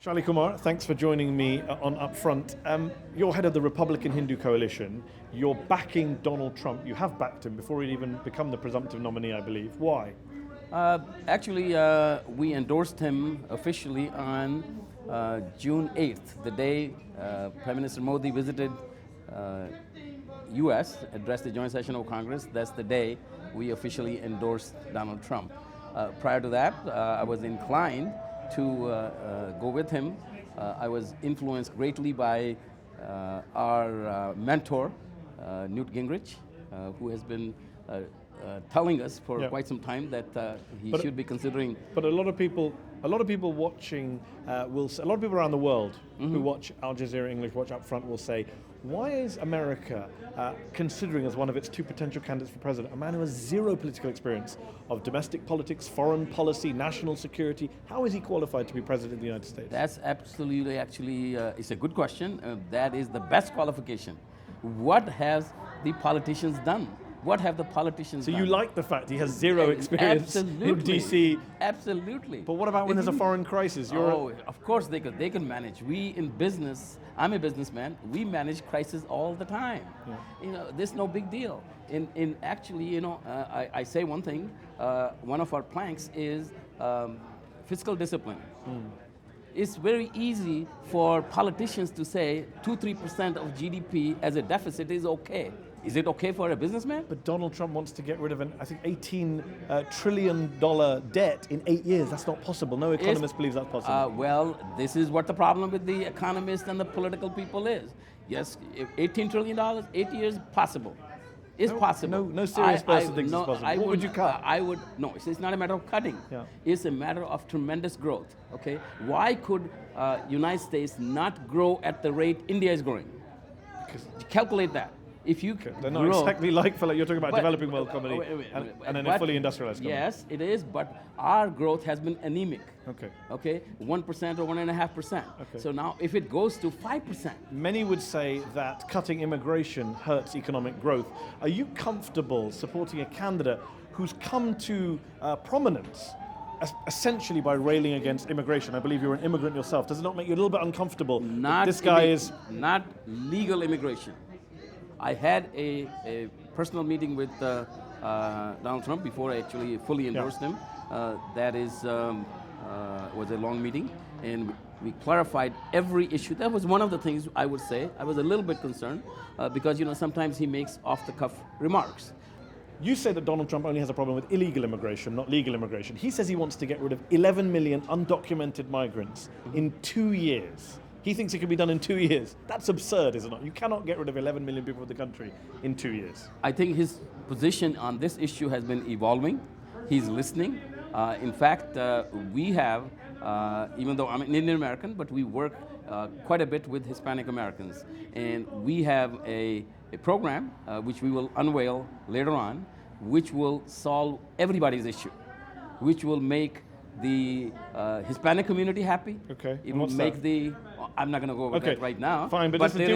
Shalli Kumar, thanks for joining me on UpFront. You're head of the Republican Hindu Coalition. You're backing Donald Trump. You have backed him before he'd even become the presumptive nominee, I believe. Why? Actually, we endorsed him officially on June 8th, the day Prime Minister Modi visited U.S., addressed the joint session of Congress. That's the day we officially endorsed Donald Trump. Prior to that, I was inclined to go with him. I was influenced greatly by our mentor, Newt Gingrich, who has been telling us for quite some time that he should be considering. But a lot of people watching a lot of people around the world who watch Al Jazeera English, watch UpFront, will say, why is America considering as one of its two potential candidates for president a man who has zero political experience of domestic politics, foreign policy, national security? How is he qualified to be president of the United States? That's absolutely, it's a good question. That is the best qualification. What has the politicians done? What have the politicians done? So you like the fact he has zero experience in DC? Absolutely. But what about when there's a foreign crisis? Of course they could. They can manage. We in business, I'm a businessman, we manage crisis all the time. Yeah. This is no big deal. Actually, I say one thing, one of our planks is fiscal discipline. It's very easy for politicians to say 2-3% of GDP as a deficit is okay. Is it okay for a businessman? But Donald Trump wants to get rid of I think, $18 trillion debt in 8 years. That's not possible. No economist believes that's possible. Well, this is what the problem with the economists and the political people is. Yes, $18 trillion, 8 years, possible. It's possible. No serious person thinks it's possible. What would you cut? No, it's not a matter of cutting. Yeah. It's a matter of tremendous growth, okay? Why could United States not grow at the rate India is growing? Calculate that. If you They're not exactly like you're talking about developing world economy and then a fully industrialized economy. Yes, it is, but our growth has been anemic. Okay. 1% or 1.5%. Okay. So now if it goes to 5%. Many would say that cutting immigration hurts economic growth. Are you comfortable supporting a candidate who's come to prominence essentially by railing against immigration? I believe you're an immigrant yourself. Does it not make you a little bit uncomfortable? This guy is not legal immigration. I had a personal meeting with Donald Trump before I actually fully endorsed him. That was a long meeting, and we clarified every issue. That was one of the things I would say. I was a little bit concerned because sometimes he makes off-the-cuff remarks. You say that Donald Trump only has a problem with illegal immigration, not legal immigration. He says he wants to get rid of 11 million undocumented migrants in 2 years. He thinks it can be done in 2 years. That's absurd, is it not? You cannot get rid of 11 million people in the country in 2 years. I think his position on this issue has been evolving. He's listening. In fact, we have, even though I'm an Indian American, but we work quite a bit with Hispanic Americans. And we have a program which we will unveil later on, which will solve everybody's issue, which will make the Hispanic community happy. Okay. It will make I'm not going to go over that right now. Fine, but let's deal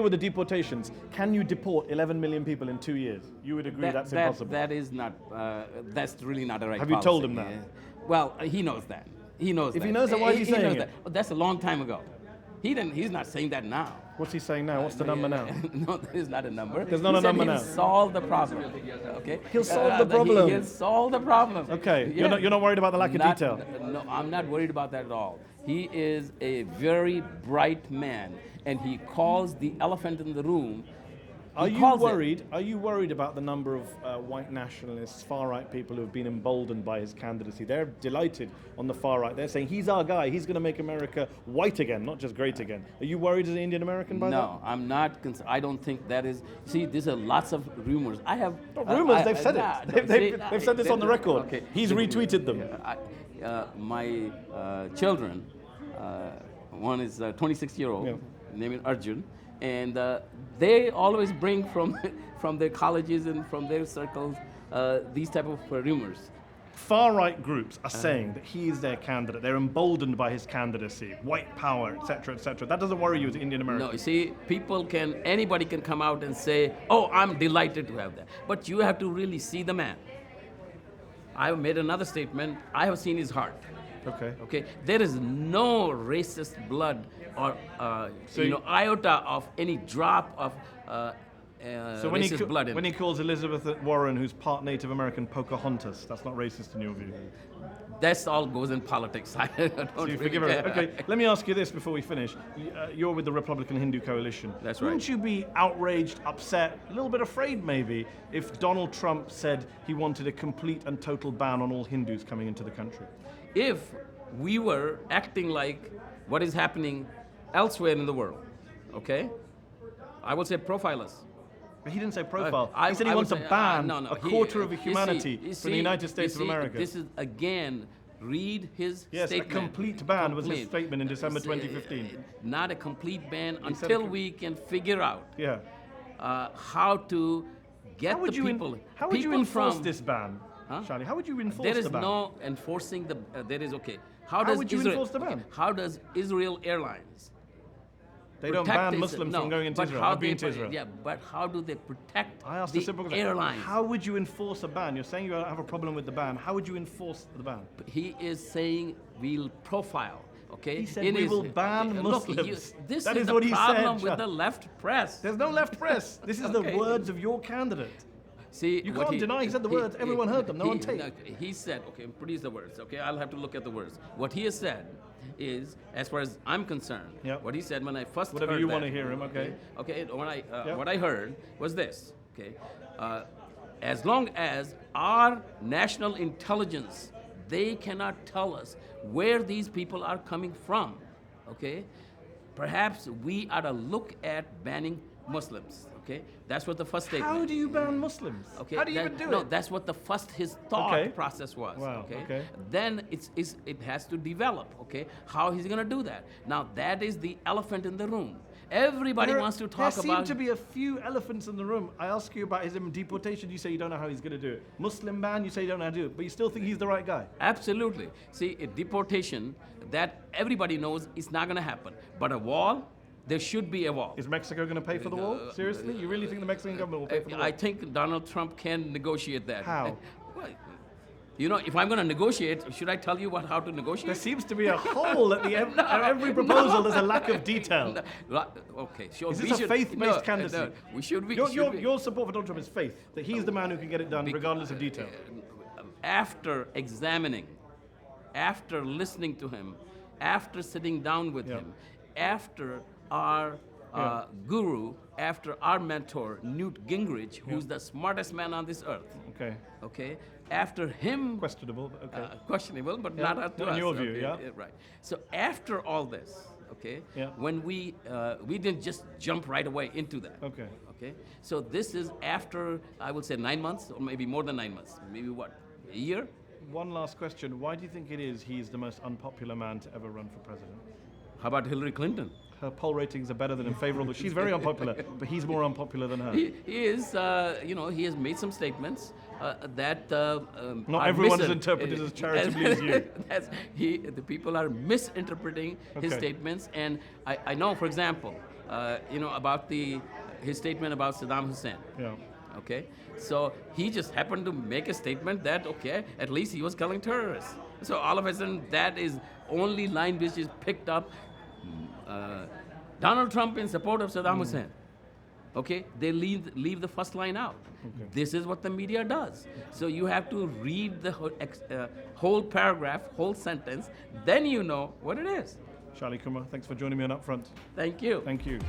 with the deportations. Can you deport 11 million people in 2 years? You would agree that's impossible. That is not. That's really not the right. Have you told him that? Well, he knows that. He knows. If he knows that, why is he saying it? Well, that's a long time ago. He's not saying that now. What's he saying now? What's the number now? No, there's not a number. There's not a number now. He'll solve the problem. Okay. He'll solve the problem. He'll solve the problem. Okay. Yeah. You're not worried about the lack of detail. No, I'm not worried about that at all. He is a very bright man, and he calls the elephant in the room. Are you worried about the number of white nationalists, far-right people who have been emboldened by his candidacy? They're delighted on the far right. They're saying he's our guy. He's going to make America white again, not just great again. Are you worried as an Indian American by that? No, I'm not. I don't think that is. See, these are lots of rumors. I have rumors. They've said it. They've said this on the record. Okay. He's retweeted them. My children. One is a 26-year-old named Arjun, and they always bring from their colleges and from their circles these type of rumors. Far-right groups are saying that he is their candidate. They're emboldened by his candidacy, white power, etc., etc. That doesn't worry you as an Indian American? No, you see, anybody can come out and say, oh, I'm delighted to have that. But you have to really see the man. I have made another statement. I have seen his heart. Okay. Okay. There is no racist blood or iota of any drop of So when racist blood in when it. he calls Elizabeth Warren, who's part Native American, Pocahontas, that's not racist in your view. That's all goes in politics. I don't So you really forgive her. care. Okay, let me ask you this before we finish. You're with the Republican Hindu Coalition. That's right. Wouldn't you be outraged, upset, a little bit afraid maybe, if Donald Trump said he wanted a complete and total ban on all Hindus coming into the country? If we were acting like what is happening elsewhere in the world, okay, I would say profile us. But he didn't say profile. I- He said he I wants to would say, ban no, a quarter of you humanity see- you from the see- United States you of see, America. This is, again, read his Yes, statement. a complete ban was his Complete. statement in December 2015. Not a complete ban said until a we can figure out Yeah. how to get How would the you people. how would you people enforce from, this ban, Huh? Shalli? How would you enforce There is the ban? no enforcing the. There is okay. How does would you Israel, enforce the ban? okay, how does Israel Airlines? They don't protect ban Israel? Muslims No, from going into but Israel. how I've been they to Israel. Yeah, but how do they protect I asked the a simple question. airlines? How would you enforce a ban? You're saying you have a problem with the ban. How would you enforce the ban? He is saying we'll profile. Okay. He said in we his- will ban look, Muslims. this That is is the what he problem said, with the left press. There's no left press. This is Okay. the words of your candidate. See, You what can't deny he said the words. Everyone heard them. They're on tape. He said, okay, produce the words. Okay, I'll have to look at the words. What he has said is, as far as I'm concerned, Yep. what he said when I first Whatever heard you that, wanna hear him, okay. Okay, when Yep. what I heard was this. Okay, as long as our national intelligence, they cannot tell us where these people are coming from. Okay, perhaps we ought to look at banning Muslims. Okay, that's what the first statement. How do you ban Muslims? Okay, How do you that- even do no, it? that's what his thought Okay. process was. Wow, okay. Then it has to develop. Okay, how he's going to do that? Now that is the elephant in the room. Everybody wants to talk There about. seem to be a few elephants in the room. I ask you about his deportation. You say you don't know how he's going to do it. Muslim ban, you say you don't know how to do it. But you still think he's the right guy. Absolutely. See, a deportation that everybody knows is not going to happen. But a wall, there should be a wall. Is Mexico going to pay for the wall? Seriously? You really think the Mexican government will pay for the wall? I think Donald Trump can negotiate that. How? Well, you know, if I'm going to negotiate, should I tell you how to negotiate? There seems to be a hole at the end. Every proposal, there's a lack of detail. Okay, sure. Is we this a should- faithbased no, candidacy? no, we should be. Your support for Donald Trump is faith, that he's the man who can get it done regardless of detail. After examining, after listening to him, after sitting down with Yeah. him, after our guru, after our mentor, Newt Gingrich, who's the smartest man on this earth, Okay. okay, after him, Questionable, but okay. questionable, but Yeah, not up to in us. your view, okay, yeah. Right. So after all this, okay, Yeah. when we didn't just jump right away into that. Okay. Okay. So this is after, I would say 9 months, or maybe more than 9 months. Maybe what, a year? One last question. Why do you think it is he's the most unpopular man to ever run for president? How about Hillary Clinton? Her poll ratings are better than him favorable. She's very unpopular, but he's more unpopular than her. He is, he has made some statements that Not are everyone is interpreted as charitably as you. The people are misinterpreting his Okay. statements, and I know, for example, about his statement about Saddam Hussein. Yeah. Okay, so he just happened to make a statement that, okay, at least he was killing terrorists. So all of a sudden, that is only line which is picked up. Donald Trump in support of Saddam Hussein. Okay, they leave the first line out. Okay. This is what the media does. So you have to read the whole paragraph, whole sentence, then you know what it is. Shalli Kumar, thanks for joining me on UpFront. Thank you. Thank you.